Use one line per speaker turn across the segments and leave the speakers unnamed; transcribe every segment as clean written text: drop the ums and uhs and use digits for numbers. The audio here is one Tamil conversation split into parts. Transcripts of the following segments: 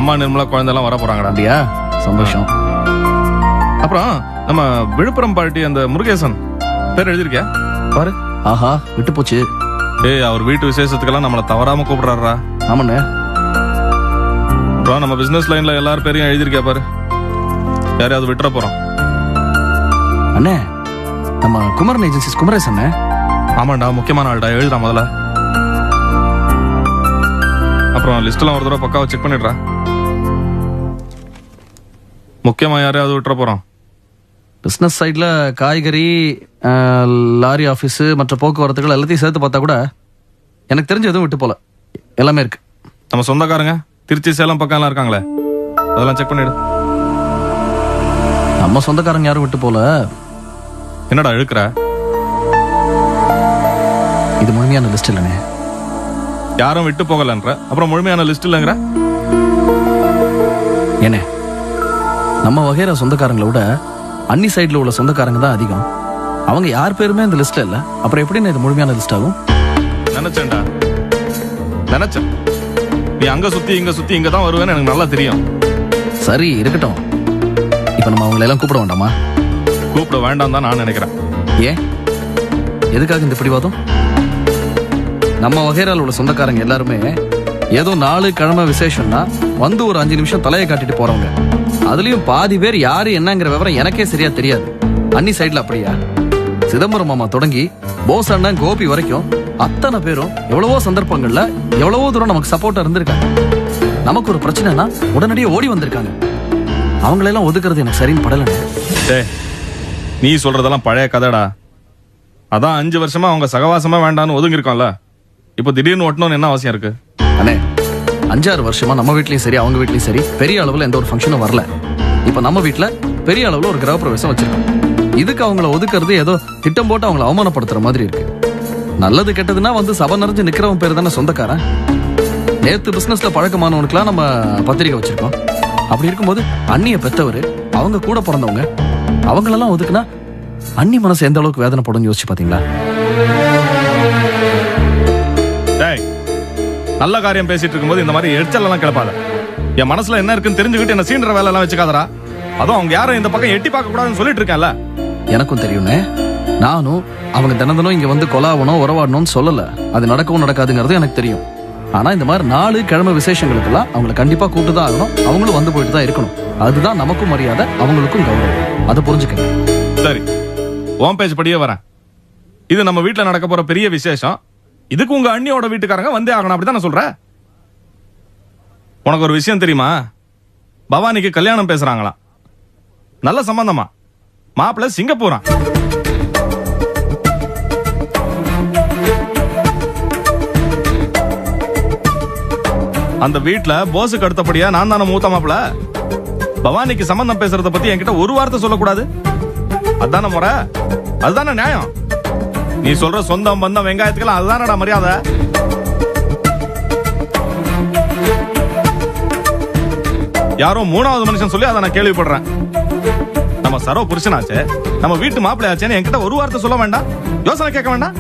அம்மா நிர்மலா குழந்தைலாம் வர போறாங்கடா.
அப்படியா? சந்தோஷம்.
அப்புறம் நம்ம விழுப்புரம் பார்ட்டி அந்த முருகேசன் பேர் எழுதிருக்கியா பாரு.
ஆஹா, விட்டு போச்சு.
அவர் வீட்டு விசேஷத்துக்கெல்லாம் நம்மளை தவறாம கூப்பிடுறாரா.
ஆமாண்ணே.
அப்புறம் நம்ம பிசினஸ் லைன்ல எல்லாரும் பேரையும் எழுதிருக்கியா பாரு. யாரையாவது விட்டுற போறோம்.
அண்ணே, நம்ம குமரன் ஏஜென்சிஸ் குமரேசன் அண்ணே.
ஆமாண்டா, முக்கியமான ஆள்டா. எழுதுறா முதல்ல. அப்புறம் லிஸ்ட்லாம் ஒரு தடவை பக்காவை செக் பண்ணிடுறா. முக்கியமா யாரையாவது விட்டுற போறோம்.
பிசினஸ் சைட்ல காய்கறி, லாரி ஆபீஸ், மற்ற போக்குவரத்துகள் எல்லாத்தையும் சேர்த்து பார்த்தா கூட எனக்கு தெரிஞ்ச எதுவும் விட்டு போல. எல்லாமே இருக்கு.
நம்ம சொந்தக்காரங்க திருச்சி சேலம் பக்கம் எல்லாம் இருக்காங்களே, அதெல்லாம் செக் பண்ணிடு.
நம்ம சொந்தக்காரங்க யாரும் விட்டு போல.
என்னடா இழுக்கிற?
இது முழுமையான லிஸ்ட் இல்லைண்ணே.
யாரும் விட்டு போகலன்ற அப்புறம் முழுமையான லிஸ்ட் இல்லைங்கிற
ஏனே? நம்ம வகைற சொந்தக்காரங்களை விட அன்னி சைட்ல உள்ள சொந்தக்காரங்க தான் அதிகம். அவங்க யார் பேருமே இந்த லிஸ்ட்ல இல்ல. அப்புறம் எப்படின்னு இது முழுமையான லிஸ்ட் ஆகும்?
நினைச்சேன்டா, நினைச்சேன். நீ அங்க சுத்தி இங்க தான் வருவேன்னு எனக்கு நல்லா தெரியும்.
சரி, இருக்கட்டும். இப்ப நம்ம அவங்களை எல்லாம் கூப்பிட வேண்டாமா?
கூப்பிட வேண்டாம் தான் நான் நினைக்கிறேன்.
ஏன்? எதுக்காக இந்த பிடிவாதம்? நம்ம வகைரால் உள்ள சொந்தக்காரங்க எல்லாருமே ஏதோ 4 கிழமை விசேஷம்னா வந்து ஒரு 5 நிமிஷம் தலையை காட்டிட்டு போறவங்க. அதுலயும் பாதி பேர் யாரு என்னங்கிற விவரம் எனக்கே சரியா தெரியாது. அன்னி சைட்ல அப்படியா? சிதம்பரம் மாமா தொடங்கி போஸ் அண்ணன் கோபி வரைக்கும் அத்தனை பேரும் எவ்வளவோ சந்தர்ப்பங்கள்ல எவ்வளவோ தூரம் நமக்கு சப்போர்ட்டா இருந்திருக்காங்க. நமக்கு ஒரு பிரச்சனைனா உடனடியே ஓடி வந்திருக்காங்க. அவங்களெல்லாம் ஒதுக்குறது எனக்கு சரின்னு படலண்ணே.
நீ சொல்றதெல்லாம் பழைய கதைடா. அதான் 5 வருஷமா அவங்க சகவாசமா வேண்டான்னு ஒதுங்கி இருக்கோம்ல. இப்போ திடீர்னு ஒட்டணும்னு என்ன அவசியம் இருக்கு?
அண்ணே, 5-6 வருஷமா நம்ம வீட்லயும் சரி அவங்க வீட்லயும் சரி பெரிய அளவுல எந்த ஒரு ஃபங்க்ஷனும் வரல. இப்ப நம்ம வீட்ல பெரிய அளவுல ஒரு கிரகப்பிரவேசம் வச்சிருக்கோம். இதுக்கு அவங்கள ஒதுக்குறது ஏதோ திட்டம் போட்டு அவங்கள அவமானப்படுத்துற மாதிரி இருக்கு. நல்லது கெட்டதுன்னா வந்து சபை நிறைஞ்சு நிக்கிறவன் பேர் தானே சொந்தக்காரன். நேத்து பிசினஸ்ல பழக்கமானவனுக்குலாம் நம்ம பத்திரிக்கை வச்சிருக்கோம். அப்படி இருக்கும்போது அண்ணிய பெத்தவரு, அவங்க கூட பிறந்தவங்க, அவங்களெல்லாம் ஒதுக்குனா அண்ணி மனசு எந்த அளவுக்கு வேதனைப்படும் யோசிச்சு பாத்தீங்களா?
நல்ல காரியம் பேசிட்டு இருக்கும்போது இந்த மாதிரி எரிச்சல் எல்லாம் கிளப்பாத. என் மனசுல என்ன இருக்குன்னு தெரிஞ்சுக்கிட்டு என்ன சீன்ற வேலை எல்லாம் வச்சுக்காதரா. அதுவும் அவங்க யாரும் இந்த பக்கம் எட்டி பார்க்க கூடாதுன்னு சொல்லிட்டு இருக்கேன்ல.
எனக்கும் தெரியும்னே. நானும் அவங்க தினம் இங்க வந்து கொலாவணும் உறவாடணும்னு சொல்லல. அது நடக்கவும் நடக்காதுங்கிறது எனக்கு தெரியும். ஆனா இந்த மாதிரி 4 கிழமை விசேஷங்களுக்கெல்லாம் அவங்களை கண்டிப்பா கூப்பிட்டு தான் ஆகணும். அவங்களும் வந்து போயிட்டு தான் இருக்கணும். அதுதான் நமக்கும் மரியாதை, அவங்களுக்கும் கௌரவம். அதை புரிஞ்சுக்கங்க.
சரி, உன் பேச்சு படியே வரேன். இது நம்ம வீட்டுல நடக்க போற பெரிய விசேஷம். இதுக்கு உங்க அண்ணியோட வீட்டுக்காரங்க வந்தே ஆகணும், அப்படிதான் நான் சொல்றேன். உனக்கு ஒரு விஷயம் தெரியுமா? பவானிக்கு கல்யாணம் பேசுறாங்களாம். நல்ல சம்பந்தமா. மாப்பிள்ள சிங்கப்பூரா. அந்த வீட்டுல போஸுக்கு அடுத்தபடியா நான் தானே மூத்த மாப்பிள்ள. பவானிக்கு சம்பந்தம் பேசுறத பத்தி என்கிட்ட ஒரு வார்த்தை சொல்லக்கூடாது. அதான முறை, அதுதானே நியாயம். நீ சொல்ற சொந்தம் பந்தம் வெங்காயத்துக்கெல்லாம் அதுதானடா மரியாதை. யாரோ 3வது மனுஷன் சொல்லி அதை நான் கேள்விப்படுறேன். நம்ம சரோ புருஷனாச்சே, நம்ம வீட்டு மாப்பிள்ளையாச்சேன்னு என்கிட்ட ஒரு வார்த்தை சொல்ல வேண்டாம், யோசனை கேட்க வேண்டாம்.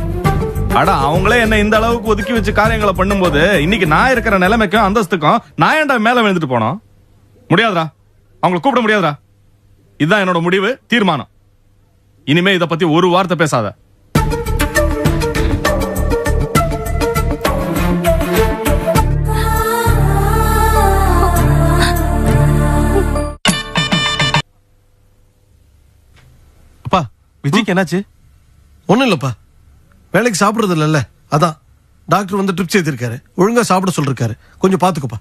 அடா, அவங்களே என்ன இந்த அளவுக்கு ஒதுக்கி வச்சு காரியங்களை பண்ணும்போது இன்னைக்கு நான் இருக்கிற நிலைமைக்கும் அந்தஸ்துக்கும் நான் ஏன்டா மேல விழுந்துட்டு போனோம்? முடியாதுடா, அவங்களை கூப்பிட முடியாதுடா. இதுதான் என்னோட முடிவு, தீர்மானம். இனிமே இதை பத்தி ஒரு வார்த்தை பேசாத. விஜய்க்கு என்னாச்சு?
ஒண்ணும் இல்லப்பா, வேலைக்கு சாப்பிடுறது இல்லைல்ல, அதான் டாக்டர் வந்து ட்ரிப்ஸ் எழுதிருக்காரு. ஒழுங்கா சாப்பிட சொல்லிருக்காரு. கொஞ்சம் பாத்துக்கப்பா.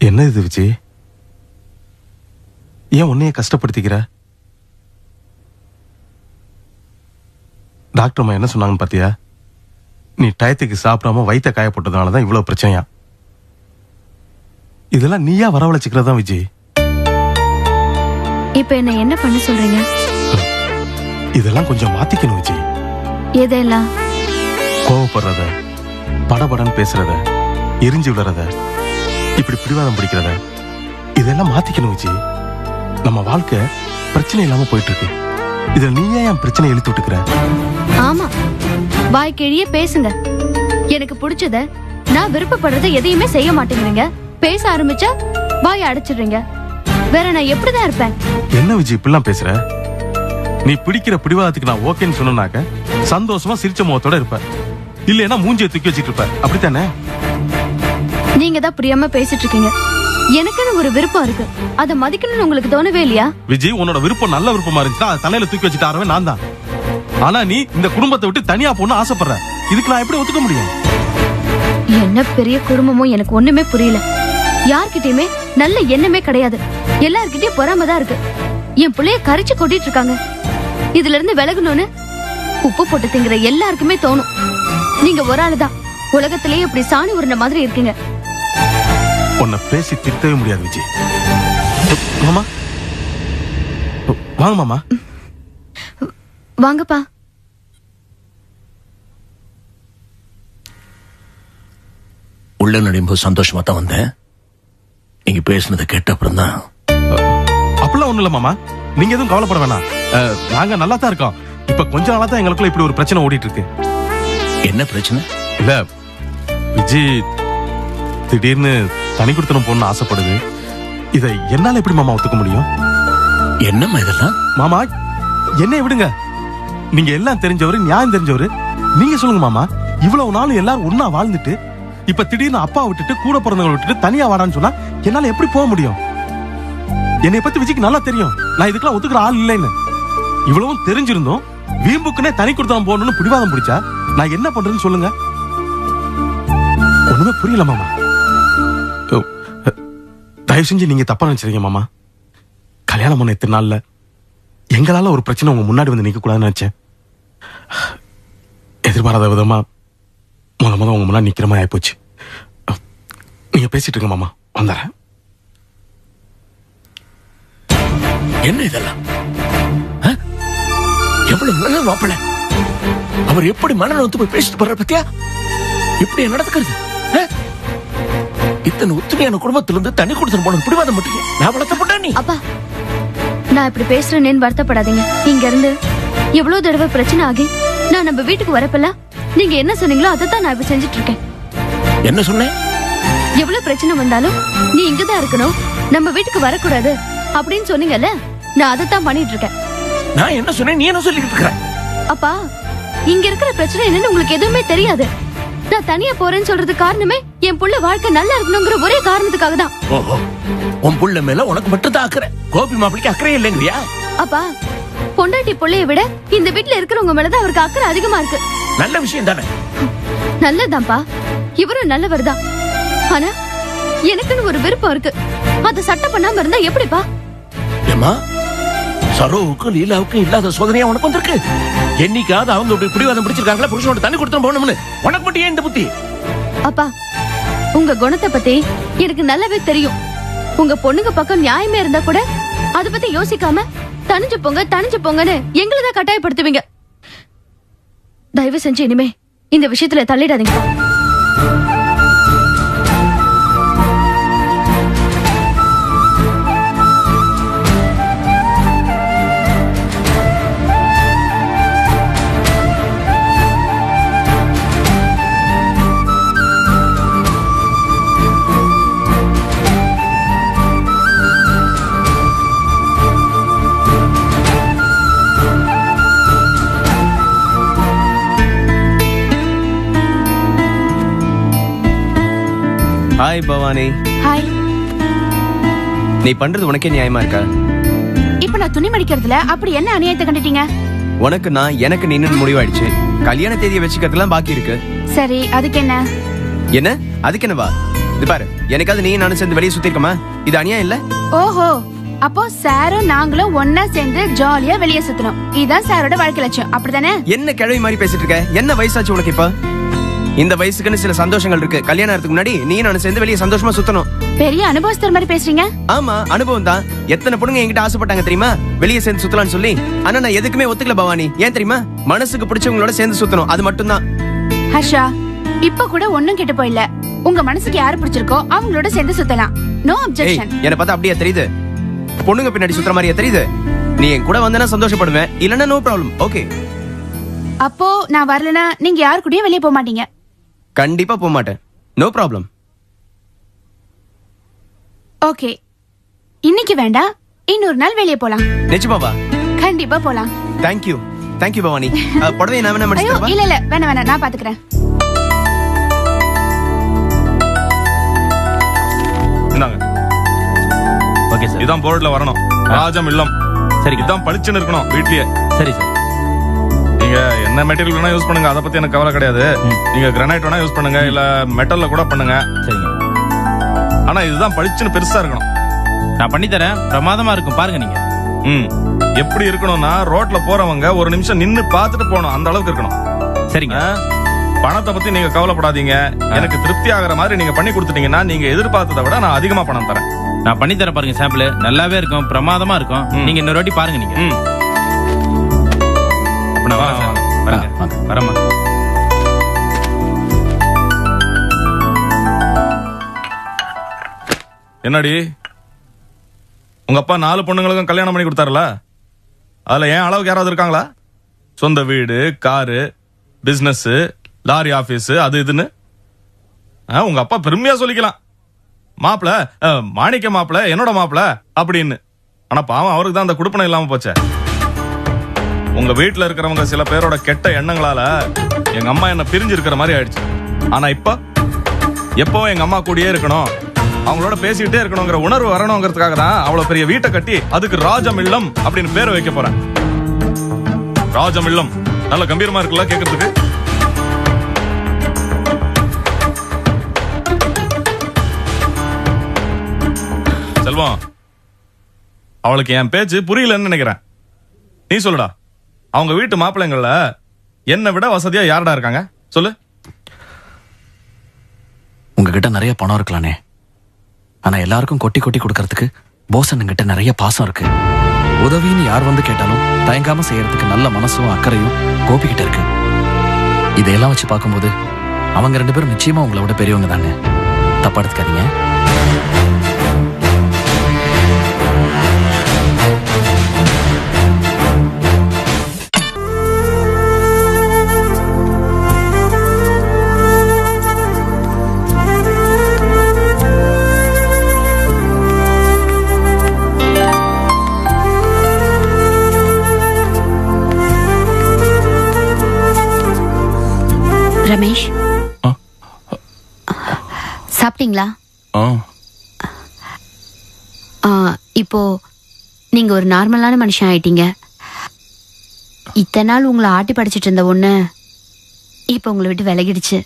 என்ன இது விஜய்? ஏன் உன்னையே கஷ்டப்படுத்திக்கிற? டாக்டர் அம்மா என்ன சொன்னாங்கன்னு பாத்தியா? நீ டயத்துக்கு சாப்பிடாம வயிற்ற காயப்பட்டதுனாலதான் இவ்வளவு பிரச்சனையா. இதெல்லாம் நீயா வரவழைச்சுக்கிறதா விஜய்.
இப்ப என்ன பண்ண சொல்றீங்க?
இதெல்லாம் கொஞ்சம் மாத்திக்கணும் விஜய்.
எதெல்லாம்?
கோவப்படுறத, படபடன்னு பேசுறத, எரிஞ்சு விடுறத, இப்படி பிடிவாதம் பிடிக்கிறத, இதெல்லாம் மாத்திக்கணும் விஜய். நம்ம வாழ்க்கை பிரச்சனை இல்லாம போயிட்டு இருக்கு. இதுல நீயே என் பிரச்சனை இழுத்து விட்டுக்கிற.
ஆமா, வாய் கிழியே பேசுங்க. எனக்கு பிடிச்சத, நான் விருப்பப்படுறத எதையுமே செய்ய மாட்டேங்கிறீங்க. பேச ஆரம்பிச்சா வாய் அடைச்சிடுறீங்க. வேற நான் எப்படிதான் இருப்பேன்?
என்ன விஜய் இப்படிலாம் பேசுற? நீ பிடிக்கிற பிடிவாதத்துக்கு நான் ஓகேன்னு சொன்னாக்க சந்தோஷமா சிரிச்ச முகத்தோட இருப்ப. இல்லைன்னா மூஞ்சியை தூக்கி வச்சிட்டு இருப்ப. அப்படித்தானே?
நீங்க தான் புரியாம பேசிட்டு இருக்கீங்க. எனக்குன்னு ஒரு விருப்பம் இருக்கு, அதை மதிக்கணும்னு உங்களுக்கு தோணவே இல்லையா?
விஜய், உன்னோட விருப்பம் நல்ல விருப்பமா இருந்துச்சா அதை தலையில தூக்கி வச்சுட்டு ஆரவே நான் தான். ஆனா நீ இந்த குடும்பத்தை விட்டு தனியா போன்னு ஆசைப்படுற. இதுக்கு நான் எப்படி ஒத்துக்க முடியும்?
என்ன பெரிய குடும்பமோ எனக்கு ஒண்ணுமே புரியல. யார்கிட்டயுமே நல்ல எண்ணமே கிடையாது. எல்லார்கிட்டயும் பொறாம தான் இருக்கு. என் பிள்ளைய கரிச்சு கொட்டிட்டு இருக்காங்க. இதுல இருந்து விலகணும்னு உப்பு போட்டு திங்கிற எல்லாருக்குமே தோணும். நீங்க ஒரு ஆளுதான் உலகத்திலேயே இப்படி சாணி உருண்ட மாதிரி இருக்கீங்க.
உன்னை பேசி திருத்தவே முடியாது விஜய். மாமா வாங்க. மாமா
வாங்கப்பா.
உள்ள நடையும்போது சந்தோஷமா தான் வந்தேன். நீங்க பேசுனதை கேட்ட அப்புறம் தான்.
அப்படிலாம் ஒண்ணு இல்ல மாமா, நீங்க எதுவும் கவலைப்பட வேணாம். நாங்க நல்லா தான் இருக்கோம். இப்ப கொஞ்ச நாளா தான் எங்களுக்குள்ள இப்படி ஒரு பிரச்சனை ஓடிட்டு இருக்கு.
என்ன பிரச்சனை?
இல்ல விஜய் திடீர்னு தனி கொடுத்தனும் போன்னு ஆசைப்படுது. இதை என்னால எப்படி மாமா ஒத்துக்க முடியும்?
என்னம்மா இதெல்லாம்?
மாமா என்னை விடுங்க. நீங்க எல்லாம் தெரிஞ்சவரு, நியாயம் தெரிஞ்சவரு. நீங்க சொல்லுங்க மாமா. இவ்வளவு நாள் எல்லாரும் ஒன்னா வாழ்ந்துட்டு இப்ப திடீர்னு அப்பா விட்டுட்டு கூட பிறந்தவங்களை விட்டுட்டு தனியா வாடான்னு சொன்னா என்னால எப்படி போக முடியும்? என்னை பத்தி விஜய்க்கு நல்லா தெரியும். நான் இதுக்கெல்லாம் ஒத்துக்கிற ஆள் இல்லைன்னு. இவ்வளவும் தெரிஞ்சிருந்தோம் வீம்புக்குனே தனி கொடுத்தவன் போகணும்னு பிடிவாதம் பிடிச்சா நான் என்ன பண்றேன்னு சொல்லுங்க. ஒண்ணுமே புரியல மாமா. தயவு செஞ்சு நீங்க தப்பா நினைச்சிருக்கீங்க மாமா. கல்யாணம் பண்ண இத்தனை நாள்ல எங்களால ஒரு பிரச்சனை உங்க முன்னாடி வந்து நிக்க கூடாதுன்னு நினைச்சேன். எதிர்பாராத விதமா முத உங்க முன்னாடி நிக்கிற மாதிரி ஆயிப்போச்சு. நீங்க பேசிட்டு இருங்க மாமா, வந்துறேன்.
என்ன இதெல்லாம்? எவ்வளவு நல்ல மாப்பிள்ள. அவர் எப்படி மனநோத்து போய் பேசிட்டு போற பத்தியா? இப்படி நடந்துக்கிறது? இத்தனை ஒத்துமையான குடும்பத்துல இருந்து தனி கொடுத்து போன பிடிவாதம் மட்டும் நான் வளர்த்தப்பட்டா நீ?
அப்பா, நான் இப்படி பேசுறேன்னு வருத்தப்படாதீங்க. இங்க இருந்து எவ்வளவு தடவை பிரச்சனை ஆகி நான் நம்ம வீட்டுக்கு வரப்பெல்லாம் நீங்க என்ன சொன்னீங்களோ அதைத்தான் நான் இப்ப செஞ்சுட்டு இருக்கேன்.
என்ன சொன்னேன்?
எவ்வளவு பிரச்சனை வந்தாலும் நீ இங்கதான் இருக்கணும், நம்ம வீட்டுக்கு வரக்கூடாது அப்படின்னு சொன்னீங்கல்ல, நான் அதைத்தான் பண்ணிட்டு இருக்கேன்.
நான் என்ன சொன்னேன், நீ என்ன சொல்லிட்டு இருக்க?
அப்பா, இங்க இருக்கிற பிரச்சனை என்னன்னு உங்களுக்கு எதுவுமே தெரியாது. நான் தனியா போறேன்னு சொல்றதுக்கு காரணமே என் புள்ள வாழ்க்கை நல்லா இருக்கணுங்கிற ஒரே காரணத்துக்காக தான்.
ஓஹோ, உன் புள்ள மேல உனக்கு மட்டும் தான் அக்கறை, கோபி மாப்பிளைக்கு அக்கறை இல்லைங்கறியா?
அப்பா, பொண்டாட்டி புள்ளைய விட இந்த வீட்டுல இருக்கிறவங்க மேலதான் அவருக்கு அக்கறை அதிகமா இருக்கு.
நல்ல விஷயம் தானே?
நல்லதான்ப்பா, இவரும் நல்லவர் தான். ஆனா எனக்குன்னு ஒரு விருப்பம் இருக்கு. அதை சட்டம் பண்ணாம இருந்தா எப்படிப்பா?
ஏமா, சரோவுக்கும் லீலாவுக்கும் இல்லாத சோதனையா உனக்கு வந்திருக்கு. என்னைக்காவது அவங்க இப்படி பிடிவாதம் பிடிச்சிருக்காங்களா புருஷனோட தண்ணி கொடுத்து போகணும்னு? உனக்கு மட்டும் ஏன் இந்த புத்தி?
அப்பா, உங்க குணத்தை பத்தி எனக்கு நல்லாவே தெரியும். உங்க பொண்ணுங்க பக்கம் நியாயமே இருந்தா கூட அத பத்தி யோசிக்காம தனிஞ்சு போங்கன்னு எங்களதான் கட்டாயப்படுத்துவீங்க. தயவு செஞ்சு இனிமே இந்த விஷயத்துல தள்ளிடாதீங்க.
ஹாய் பவானி.
ஹாய்.
நீ பண்றது உனக்கே நியாயமா இருக்கா?
இப்ப நான் துணி மடிக்கிறதுல அப்படி என்ன அநியாயத்தை கண்டுட்டீங்க?
உனக்கு நான் எனக்கு நீன்னு முடிவாயிடுச்சு. கல்யாண தேதியை வச்சுக்கிறதுலாம் பாக்கி இருக்கு.
சரி, அதுக்கு என்ன?
என்ன அதுக்கு என்னவா? இது பாரு, எனக்காவது நீ நானும் சேர்ந்து வெளியே சுத்தி இருக்கமா? இது அநியாயம் இல்ல?
ஓஹோ, அப்போ சாரும் நாங்களும் ஒன்னா சேர்ந்து ஜாலியா வெளியே சுத்தணும், இதான் சாரோட வாழ்க்கை லட்சியம், அப்படிதானே?
என்ன கிழவி மாதிரி பேசிட்டு இருக்க? என்ன வயசாச்சு உனக்கு? இப்ப இந்த வயசுக்குன்னு சில சந்தோஷங்கள் இருக்கு. கல்யாணத்துக்கு முன்னாடி நீ நானும் சேர்ந்து வெளியே சந்தோஷமா சுத்தணும்.
பெரிய அனுபவஸ்தர் மாதிரி பேசுறீங்க.
ஆமா, அனுபவம் தான். எத்தனை பொண்ணுங்க என்கிட்ட ஆசைப்பட்டாங்க தெரியுமா, வெளியே சேர்ந்து சுத்தலாம்னு சொல்லி. ஆனா நான் எதுக்குமே ஒத்துக்கல பவானி. ஏன் தெரியுமா, மனசுக்கு பிடிச்சவங்களோட சேர்ந்து சுத்தணும், அது மட்டும்தான்.
ஹர்ஷா, இப்ப கூட ஒண்ணும் கெட்டு போயில. உங்க மனசுக்கு யாரு பிடிச்சிருக்கோ அவங்களோட சேர்ந்து சுத்தலாம். No objection.
என்ன பார்த்தா அப்படியே தெரியுது? பொண்ணுங்க பின்னாடி சுத்துற மாதிரியா தெரியுது? நீ என் கூட வந்தனா சந்தோஷப்படுவேன், இல்லன்னா நோ ப்ராப்ளம். ஓகே.
அப்போ நான் வரலனா நீங்க யாரு கூடயும் வெளியே போக மாட்டீங்க?
கண்டிப்பா போக மாட்டேன். No problem.
ஓகே, இன்னைக்கு வேண்டாம், இன்னொரு நாள் வெளியே போலாம்.
நிஜமாவா?
கண்டிப்பா போலாம்.
Thank you thank you Bhavani. புடவை நான் வேணா
ஐயோ
மடிச்சு
இல்ல இல்ல, வேணாம் நான் பாத்துக்கிறேன்.
இந்தாங்க.
Okay sir.
இதான் போர்டுல வரணும். ராஜம் இல்லம்.
சரி.
இதான் பளிச்சுன்னு இருக்கணும் வீட்லயே.
சரி சார்.
நீங்க என்ன மெட்டீரியல் வேணா யூஸ் பண்ணுங்க, அதை பத்தி எனக்கு கவலை கிடையாது. நீங்க கிரானைட் வேணா யூஸ் பண்ணுங்க, இல்ல மெட்டல்ல கூட பண்ணுங்க.
சரிங்க.
ஆனா இதுதான் பளிச்சுன்னு பெருசா இருக்கணும்.
நான் பண்ணி தரேன். பிரமாதமா இருக்கும், பாருங்க நீங்க.
எப்படி இருக்கணும்னா, ரோட்ல போறவங்க ஒரு நிமிஷம் நின்னு பார்த்துட்டு போகணும், அந்த அளவுக்கு இருக்கணும்.
சரிங்க.
பணத்தை பத்தி நீங்க கவலைப்படாதீங்க. எனக்கு திருப்தி ஆகிற மாதிரி நீங்க பண்ணி கொடுத்துட்டீங்கன்னா, நீங்க எதிர்பார்த்ததை விட நான் அதிகமா பணம் தரேன்.
நான் பண்ணி தரேன், பாருங்க. சாம்பிள் நல்லாவே இருக்கும், பிரமாதமா இருக்கும். நீங்க இன்னொரு வாட்டி பாருங்க நீங்க. வரமா.
என்னடி, உங்க அப்பா 4 பொண்ணுங்களுக்கும் கல்யாணம் பண்ணி கொடுத்தாருல, அதுல ஏன் அளவுக்கு யாராவது இருக்காங்களா? சொந்த வீடு, காரு, பிசினஸ், லாரி ஆபீஸ், அது இதுன்னு உங்க அப்பா பெருமையா சொல்லிக்கலாம். மாப்பிள மாணிக்க மாப்பிள, என்னோட மாப்பிள அப்படின்னு. ஆனா பாவம், அவருக்கு தான் அந்த குடுப்பனை இல்லாம போச்சே. உங்க வீட்டுல இருக்கிறவங்க சில பேரோட கெட்ட எண்ணங்களால எங்க அம்மா என்ன பிரிஞ்சு இருக்கிற மாதிரி ஆயிடுச்சு. ஆனா இப்ப எப்பவும் எங்க அம்மா கூடயே இருக்கணும், அவங்களோட பேசிக்கிட்டே இருக்கணுங்கிற உணர்வு வரணுங்கிறதுக்காக தான் அவ்வளவு பெரிய வீட்டை கட்டி அதுக்கு ராஜமில்லம் அப்படின்னு பேரை வைக்க போறேன். ராஜமில்லம் நல்ல கம்பீரமா இருக்குல்ல கேக்குறதுக்கு. செல்வம், அவளுக்கு என் பேச்சு புரியலன்னு நினைக்கிறேன். நீ சொல்லுடா, அவங்க வீட்டு மாப்பிள்ளைங்கள்ல என்னை விட வசதியா யாரடா இருக்காங்க சொல்லு.
உங்ககிட்ட நிறைய பணம் இருக்கலானே, ஆனா எல்லாருக்கும் கொட்டி கொட்டி கொடுக்கறதுக்கு போசனுங்கிட்ட நிறைய பாசம் இருக்கு. உதவின்னு யார் வந்து கேட்டாலும் தயங்காம செய்யறதுக்கு நல்ல மனசும் அக்கறையும் கோபிக்கிட்ட இருக்கு. இதையெல்லாம் வச்சு பார்க்கும்போது அவங்க 2 பேரும் நிச்சயமா உங்களை விட பெரியவங்க தாங்க. தப்பா எடுத்துக்காதீங்க.
ரமேஷ், சாப்பிட்டீங்களா? இப்போ நீங்க ஒரு நார்மலான மனுஷன் ஆயிட்டீங்க. இத்தனை நாள் உங்களை ஆட்டி படிச்சிட்டு இருந்த ஒண்ணு இப்ப உங்களை விட்டு விலகிடுச்சு.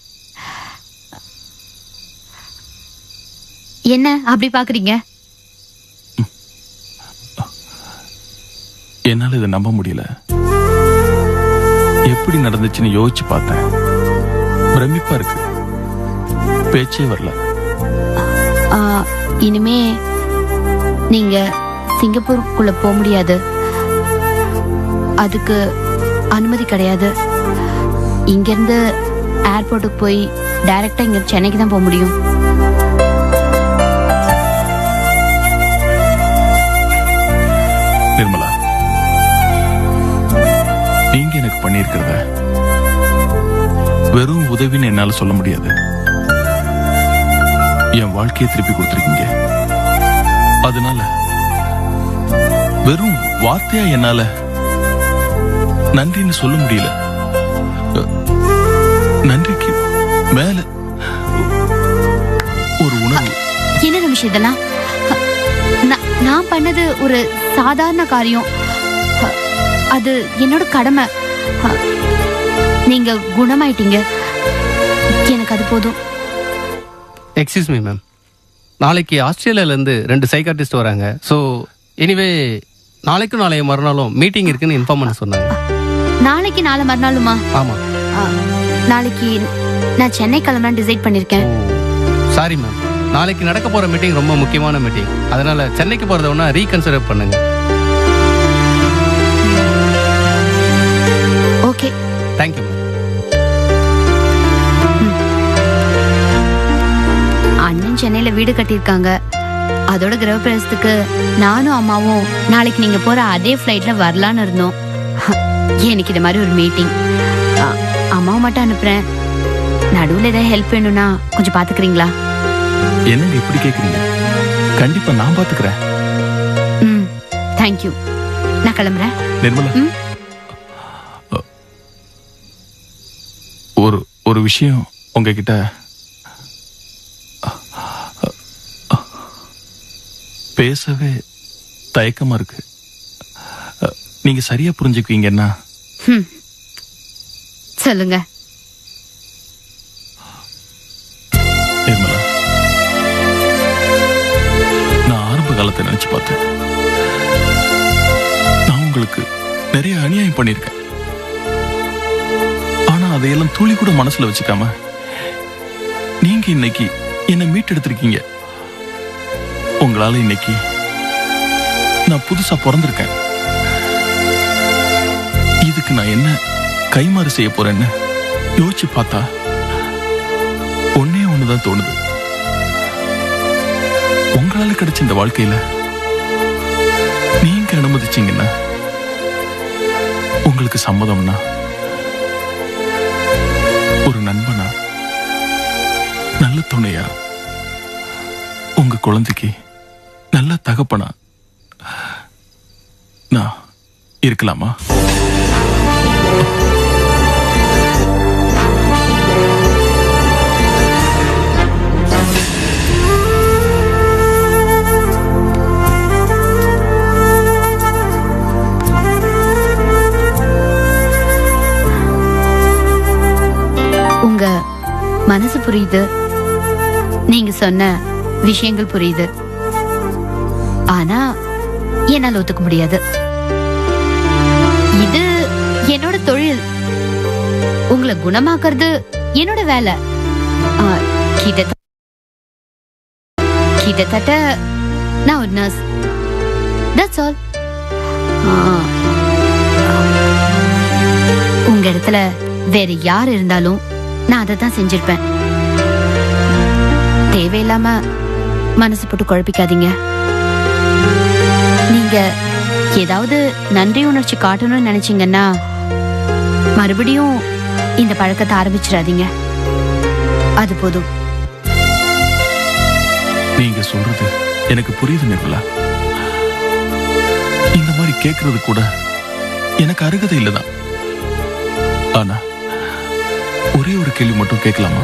என்ன அப்படி பாக்குறீங்க?
என்னால இதை நம்ப முடியல. எப்படி நடந்துச்சுன்னு யோசிச்சு பார்த்தேன். பிரமிப்பா இருக்கு, பேச்சே வரல.
இனிமே நீங்க சிங்கப்பூருக்குள்ள போக முடியாது, அதுக்கு அனுமதி கிடையாது. இங்கிருந்து ஏர்போர்ட்டுக்கு போய் டைரக்டா இங்க சென்னைக்கு தான் போக முடியும்.
நிர்மலா, நீங்க எனக்கு பண்ணியிருக்கிறத வெறும் உதவின்னு என்னால சொல்ல முடியாது. என் வாழ்க்கையை திருப்பி கொடுத்திருக்கீங்க. அதனால வெறும் வார்த்தையா என்னால நன்றின்னு சொல்ல முடியல. நன்றிக்கு மேல ஒரு உணர்வு.
என்ன நிமிஷம் இதெல்லாம்? நான் பண்ணது ஒரு சாதாரண காரியம், அது என்னோட கடமை. நீங்க குணமாயிட்டீங்க, எனக்கு அது போதும்.
எக்ஸ்கியூஸ் மீ மேம், நாளைக்கு ஆஸ்திரேலியாவிலேருந்து 2 சைக்காட்டிஸ்ட் வராங்க. ஸோ எனிவே நாளைக்கும் நாளைய மறுநாளும் மீட்டிங் இருக்குன்னு இன்ஃபார்ம் பண்ண சொன்னாங்க.
நாளைக்கு நாளை மறுநாளுமா?
ஆமாம்.
நாளைக்கு நான் சென்னை கிளம்பலாம் டிசைட் பண்ணிருக்கேன்.
சாரி மேம், நாளைக்கு நடக்க போற மீட்டிங் ரொம்ப முக்கியமான மீட்டிங். அதனால சென்னைக்கு போறத ஒன்னா ரீகன்சிடர் பண்ணுங்க.
Okay,
thank you ma'am.
அண்ணன் சென்னையில வீடு கட்டியிருக்காங்க. அதோட கிரகப்பிரவேசத்துக்கு நானும் அம்மாவும் நாளைக்கு நீங்க போற அதே ஃபிளைட்ல வரலான்னு இருந்தோம். எனக்கு இது மாதிரி ஒரு மீட்டிங். அம்மாவை மட்டும் அனுப்புறேன். நடுவில் ஏதாவது ஹெல்ப் வேணும்னா கொஞ்சம் பாத்துக்கிறீங்களா?
என்னங்க இப்படி கேக்குறீங்க? கண்டிப்பா நான் பாத்துக்கிறேன்.
ம், தேங்க்யூ. நான் கிளம்புறேன்.
நிர்மலா,
ம்.
ஒரு விஷயம் உங்ககிட்ட பேசவே தயக்கமா இருக்கு. நீங்க சரியா புரிஞ்சுக்குவீங்கன்னா
சொல்லுங்க.
நிர்மலா, நான் ஆரம்ப காலத்தை நினைச்சு பார்த்தேன். நான் உங்களுக்கு நிறைய அநியாயம் பண்ணிருக்கேன். ஆனா அதையெல்லாம் துளி கூட மனசுல வச்சுக்காம நீங்க இன்னைக்கு என்னை மீட்டெடுத்திருக்கீங்க. உங்களால இன்னைக்கு நான் புதுசா பிறந்திருக்கேன். இதுக்கு நான் என்ன கைமாறு செய்ய போறேன்னு யோசிச்சு பார்த்தா ஒன்னே ஒண்ணுதான் தோணுது. உங்களால கிடைச்ச இந்த வாழ்க்கையில நீங்க அனுமதிச்சீங்கன்னா, உங்களுக்கு சம்மதம்னா, ஒரு நண்பனா, நல்ல துணையா, உங்க குழந்தைக்கு நல்ல தகப்பனா நான் இருக்கலாமா?
உங்க மனசு புரியுது, நீங்க சொன்ன விஷயங்கள் புரியுது. ஆனா என்னால ஒத்துக்க முடியாது. இது என்னோட தொழில். உங்களை குணமாக்குறது என்னோட வேலை. கிட்டத்தட்ட நான் ஒரு நர்ஸ். That's all. உங்க இடத்துல வேற யார் இருந்தாலும் நான் அதை தான் செஞ்சிருப்பேன். தேவையில்லாம மனசு போட்டு குழப்பிக்காதீங்க. நீங்க ஏதாவது நன்றி உணர்ச்சி காட்டணும்னு நினைச்சீங்கன்னா மறுபடியும் இந்த பழக்கத்தை ஆரம்பிச்சிடாதீங்க. அது போதும்.
நீங்க சொல்றது எனக்கு புரியுது நிர்மலா. இந்த மாதிரி கேட்கறது கூட எனக்கு அருகதை இல்லதான். ஆனா ஒரே ஒரு கேள்வி மட்டும் கேட்கலாமா?